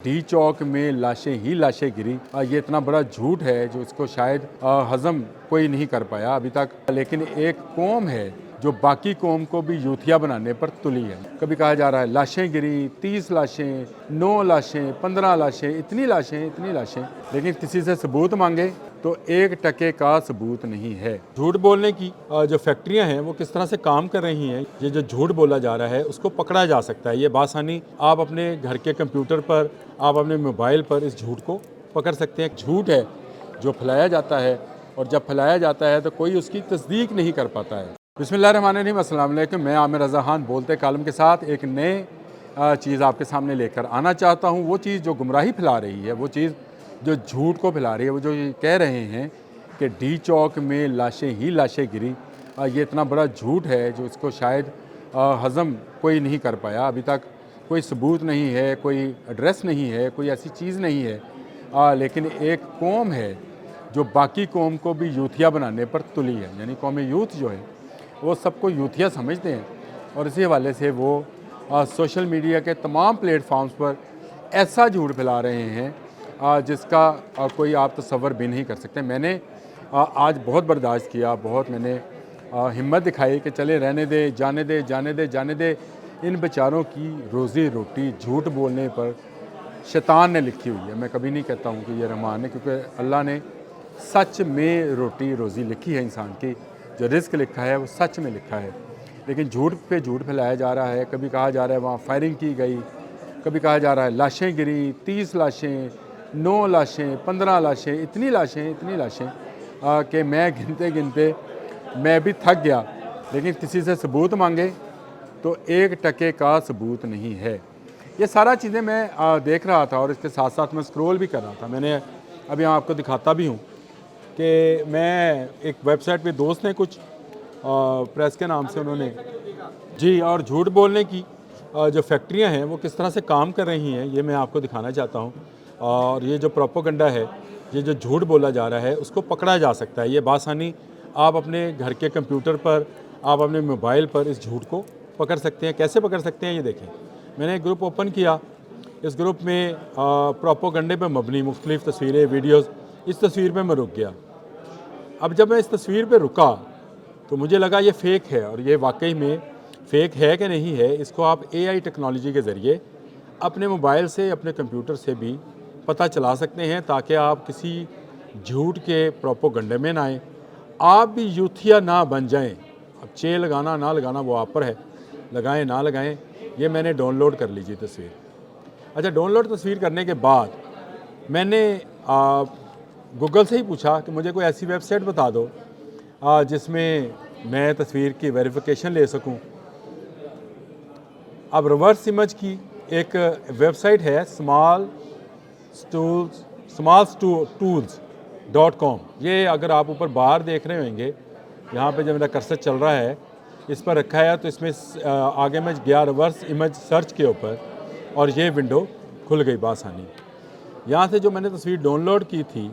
D चौक में लाशें ही लाशें गिरी। ये इतना बड़ा झूठ है जो इसको शायद हजम कोई नहीं कर पाया अभी तक। लेकिन एक कौम है जो बाकी कौम को भी यूथिया बनाने पर तुली है। कभी कहा जा रहा है लाशें गिरी, 30 लाशें, 9 लाशें, 15 लाशें, इतनी लाशें, लेकिन किसी से सबूत मांगे तो 1% का सबूत नहीं है। झूठ बोलने की जो फैक्ट्रियां हैं वो किस तरह से काम कर रही हैं, ये जो झूठ बोला जा रहा है उसको पकड़ा जा सकता है। ये बासानी आप अपने घर के कंप्यूटर पर, आप अपने मोबाइल पर इस झूठ को पकड़ सकते हैं। झूठ है जो फैलाया जाता है, और जब फैलाया जाता है तो कोई उसकी तस्दीक नहीं कर पाता है। बिस्मिल्लाहिर्रहमानिर्रहीम, अस्सलाम वालेकुम। मैं आमिर रज़ा खान बोलते कालम के साथ एक नए चीज़ आपके सामने लेकर आना चाहता हूँ। वो चीज़ जो गुमराही फैला रही है, वो चीज़ जो झूठ को फैला रही है, वो जो ये कह रहे हैं कि डी चौक में लाशें ही लाशें गिरी। ये इतना बड़ा झूठ है जो इसको शायद हज़म कोई नहीं कर पाया अभी तक। कोई सबूत नहीं है, कोई एड्रेस नहीं है, कोई ऐसी चीज़ नहीं है। लेकिन एक कौम है जो बाकी कौम को भी यूथिया बनाने पर तुली है। यानी कौम यूथ जो है वो सबको यूथिया समझते हैं, और इसी हवाले से वो सोशल मीडिया के तमाम प्लेटफॉर्म्स पर ऐसा झूठ फैला रहे हैं जिसका कोई आप तसव्वुर भी नहीं कर सकते। मैंने आज बहुत बर्दाश्त किया, बहुत मैंने हिम्मत दिखाई कि चले रहने दे, जाने दे। इन बेचारों की रोज़ी रोटी झूठ बोलने पर शैतान ने लिखी हुई है। मैं कभी नहीं कहता हूँ कि ये रहमान है, क्योंकि अल्लाह ने सच में रोटी रोज़ी लिखी है। इंसान की जो रिस्क लिखा है वो सच में लिखा है, लेकिन झूठ पे झूठ फैलाया जा रहा है। कभी कहा जा रहा है वहाँ फायरिंग की गई, कभी कहा जा रहा है लाशें गिरी, 30 लाशें, 9 लाशें, 15 लाशें, इतनी लाशें कि मैं गिनते मैं भी थक गया। लेकिन किसी से सबूत मांगे तो 1% का सबूत नहीं है। ये सारा चीज़ें मैं देख रहा था, और इसके साथ साथ मैं स्क्रॉल भी कर रहा था। मैंने अभी आपको दिखाता भी हूँ कि मैं एक वेबसाइट पे दोस्त ने कुछ प्रेस के नाम से उन्होंने जी, और झूठ बोलने की जो फैक्ट्रियां हैं वो किस तरह से काम कर रही हैं, ये मैं आपको दिखाना चाहता हूँ। और ये जो प्रोपोगंडा है, ये जो झूठ बोला जा रहा है, उसको पकड़ा जा सकता है। ये बासानी आप अपने घर के कंप्यूटर पर, आप अपने मोबाइल पर इस झूठ को पकड़ सकते हैं। कैसे पकड़ सकते हैं ये देखें। मैंने एक ग्रुप ओपन किया, इस ग्रुप में प्रोपोगंडे पर मबनी मुख्तलिफ़ तस्वीरें, वीडियोज़। इस तस्वीर पर मैं रुक गया। अब जब मैं इस तस्वीर पर रुका तो मुझे लगा ये फ़ेक है, और ये वाकई में फ़ेक है कि नहीं है, इसको आप AI टेक्नोलॉजी के ज़रिए अपने मोबाइल से, अपने कंप्यूटर से भी पता चला सकते हैं, ताकि आप किसी झूठ के प्रोपोगंडे में ना आएँ, आप भी यूथिया ना बन जाएं। अब चे लगाना ना लगाना वो आप पर है, लगाएं ना लगाएं। ये मैंने डाउनलोड कर लीजिए तस्वीर। अच्छा, डाउनलोड तस्वीर करने के बाद मैंने गूगल से ही पूछा कि मुझे कोई ऐसी वेबसाइट बता दो जिसमें मैं तस्वीर की वेरिफिकेशन ले सकूं। अब रिवर्स इमेज की एक वेबसाइट है smallstools.com। ये अगर आप ऊपर बाहर देख रहे होंगे, यहाँ पे जब मेरा कर्सर चल रहा है इस पर रखा है, तो इसमें आगे मैं गया रिवर्स इमेज सर्च के ऊपर, और ये विंडो खुल गई बासानी। यहाँ से जो मैंने तस्वीर डाउनलोड की थी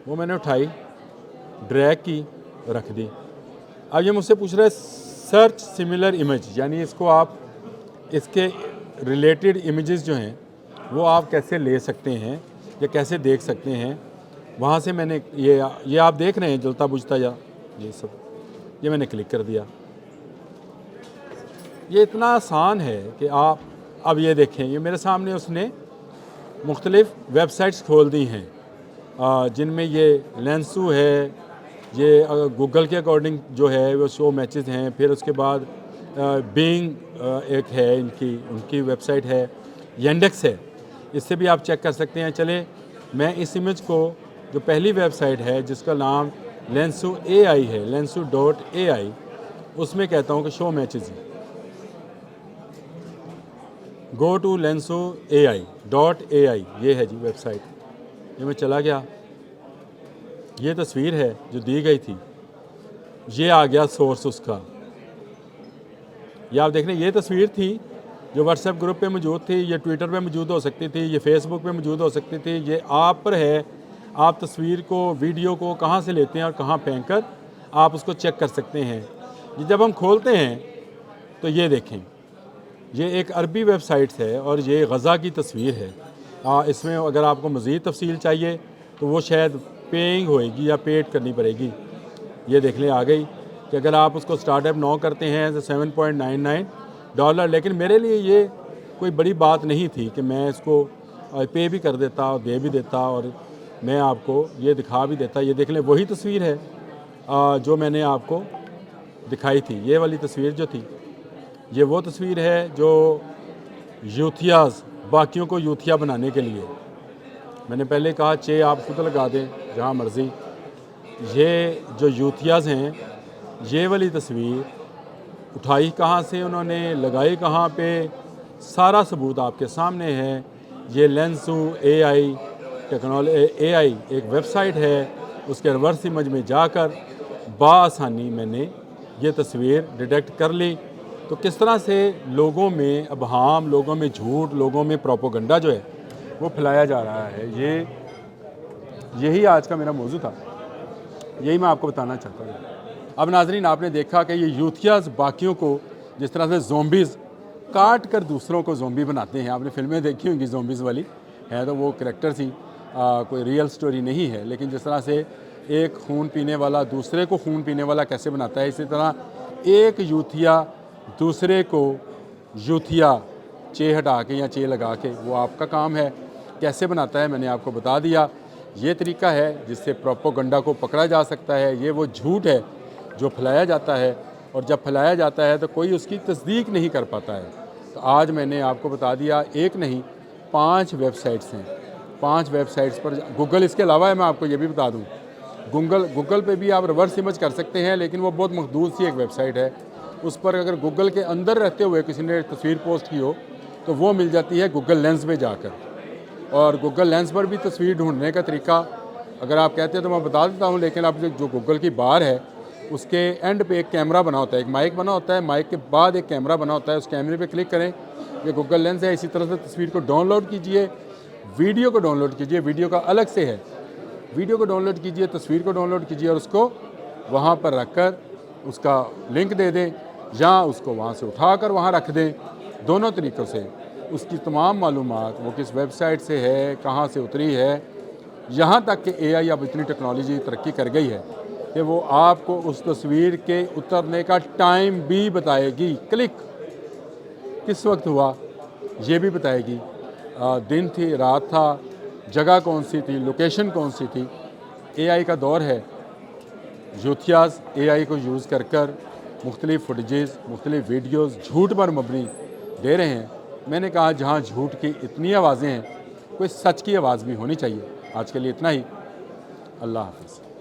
वो मैंने उठाई, ड्रैग की, रख दी। अब ये मुझसे पूछ रहा है सर्च सिमिलर इमेज, यानी इसको आप, इसके रिलेटेड इमेजेस जो हैं वो आप कैसे ले सकते हैं या कैसे देख सकते हैं। वहाँ से मैंने ये आप देख रहे हैं जलता बुझता या ये सब, ये मैंने क्लिक कर दिया। ये इतना आसान है कि आप अब ये देखें, ये मेरे सामने उसने मुख्तलिफ़ वेबसाइट्स खोल दी हैं जिनमें ये लेंसू है, ये गूगल के अकॉर्डिंग जो है वो शो मैचेस हैं। फिर उसके बाद बिंग एक है, उनकी वेबसाइट है, येंडेक्स है, इससे भी आप चेक कर सकते हैं। चले मैं इस इमेज को, जो पहली वेबसाइट है जिसका नाम लेंसू AI है, lensu.ai, उसमें कहता हूँ कि show matches. Go to lensu.ai, ये है जी वेबसाइट। ये मैं चला गया, ये तस्वीर है जो दी गई थी, ये आ गया सोर्स उसका। ये आप देख रहे हैं, ये तस्वीर थी जो व्हाट्सएप ग्रुप पे मौजूद थी, ये ट्विटर पे मौजूद हो सकती थी, ये फेसबुक पे मौजूद हो सकती थी। ये आप पर है, आप तस्वीर को, वीडियो को कहाँ से लेते हैं और कहाँ फेंक कर आप उसको चेक कर सकते हैं। ये जब हम खोलते हैं तो ये देखें, ये एक अरबी वेबसाइट है और ये गज़ा की तस्वीर है। इसमें अगर आपको मज़ीद तफसील चाहिए तो वो शायद पेइंग होएगी या पेड करनी पड़ेगी। ये देख लें आ गई कि अगर आप उसको स्टार्टअप नाउ करते हैं तो $7.99, लेकिन मेरे लिए ये कोई बड़ी बात नहीं थी कि मैं इसको पे भी कर देता और दे भी देता और मैं आपको ये दिखा भी देता। ये देख लें वही तस्वीर है जो मैंने आपको दिखाई थी। ये वाली तस्वीर जो थी ये वो तस्वीर है जो यूथियाज़, बाकियों को यूथिया बनाने के लिए, मैंने पहले कहा चे आप खुद लगा दें जहाँ मर्ज़ी। ये जो यूथियाज़ हैं ये वाली तस्वीर उठाई कहाँ से उन्होंने, लगाई कहाँ पे, सारा सबूत आपके सामने है। ये लेंसू AI एक वेबसाइट है, उसके रिवर्स इमेज में जाकर बासानी मैंने ये तस्वीर डिटेक्ट कर ली। तो किस तरह से लोगों में अबहाम, लोगों में झूठ, लोगों में प्रोपोगंडा जो है वो फैलाया जा रहा है। यही आज का मेरा मौजू था, यही मैं आपको बताना चाहता हूँ। अब नाजरीन आपने देखा कि ये यूथियाज़ बाकियों को जिस तरह से ज़ोंबीज़ काट कर दूसरों को ज़ोंबी बनाते हैं, आपने फिल्में देखी होंगी ज़ोंबीज़ वाली, है तो वो करैक्टर थी, कोई रियल स्टोरी नहीं है। लेकिन जिस तरह से एक खून पीने वाला दूसरे को खून पीने वाला कैसे बनाता है, इसी तरह एक यूथिया दूसरे को यूथिया चे हटा के या चे लगा के, वो आपका काम है कैसे बनाता है, मैंने आपको बता दिया। ये तरीका है जिससे प्रोपोगंडा को पकड़ा जा सकता है। ये वो झूठ है जो फैलाया जाता है, और जब फैलाया जाता है तो कोई उसकी तस्दीक नहीं कर पाता है। तो आज मैंने आपको बता दिया, एक नहीं 5 वेबसाइट्स हैं, 5 वेबसाइट्स पर गूगल इसके अलावा है, मैं आपको ये भी बता दूँ गूगल पे भी आप रिवर्स इमेज कर सकते हैं, लेकिन वो बहुत महदूद सी एक वेबसाइट है। उस पर अगर गूगल के अंदर रहते हुए किसी ने तस्वीर पोस्ट की हो तो वो मिल जाती है गूगल लेंस में जाकर। और गूगल लेंस पर भी तस्वीर ढूंढने का तरीका अगर आप कहते हैं तो मैं बता देता हूँ, लेकिन आप जो गूगल की बार है उसके एंड पे एक कैमरा बना होता है, एक माइक बना होता है, माइक के बाद एक कैमरा बना होता है, उस कैमरे पे क्लिक करें, ये गूगल लेंस है। इसी तरह से तस्वीर को डाउनलोड कीजिए, वीडियो को डाउनलोड कीजिए, वीडियो का अलग से है, वीडियो को डाउनलोड कीजिए, तस्वीर को डाउनलोड कीजिए और उसको वहाँ पर रख कर उसका लिंक दे दें या उसको वहाँ से उठा कर वहाँ रख दें। दोनों तरीक़ों से उसकी तमाम मालूमात वो किस वेबसाइट से है, कहाँ से उतरी है, यहाँ तक कि AI अब इतनी टेक्नोलॉजी तरक्की कर गई है कि वो आपको उस तस्वीर के उतरने का टाइम भी बताएगी, क्लिक किस वक्त हुआ ये भी बताएगी, दिन थी, रात था, जगह कौन सी थी, लोकेशन कौन सी थी। AI का दौर है, यूथियाज़ AI को यूज़ कर मुख्तलिफ़ फुटेजेस, मुख्तलिफ़ वीडियोज़ झूठ पर मबनी दे रहे हैं। मैंने कहा जहाँ झूठ की इतनी आवाज़ें हैं, कोई सच की आवाज़ भी होनी चाहिए। आज के लिए इतना ही। अल्लाह हाफ़िज़।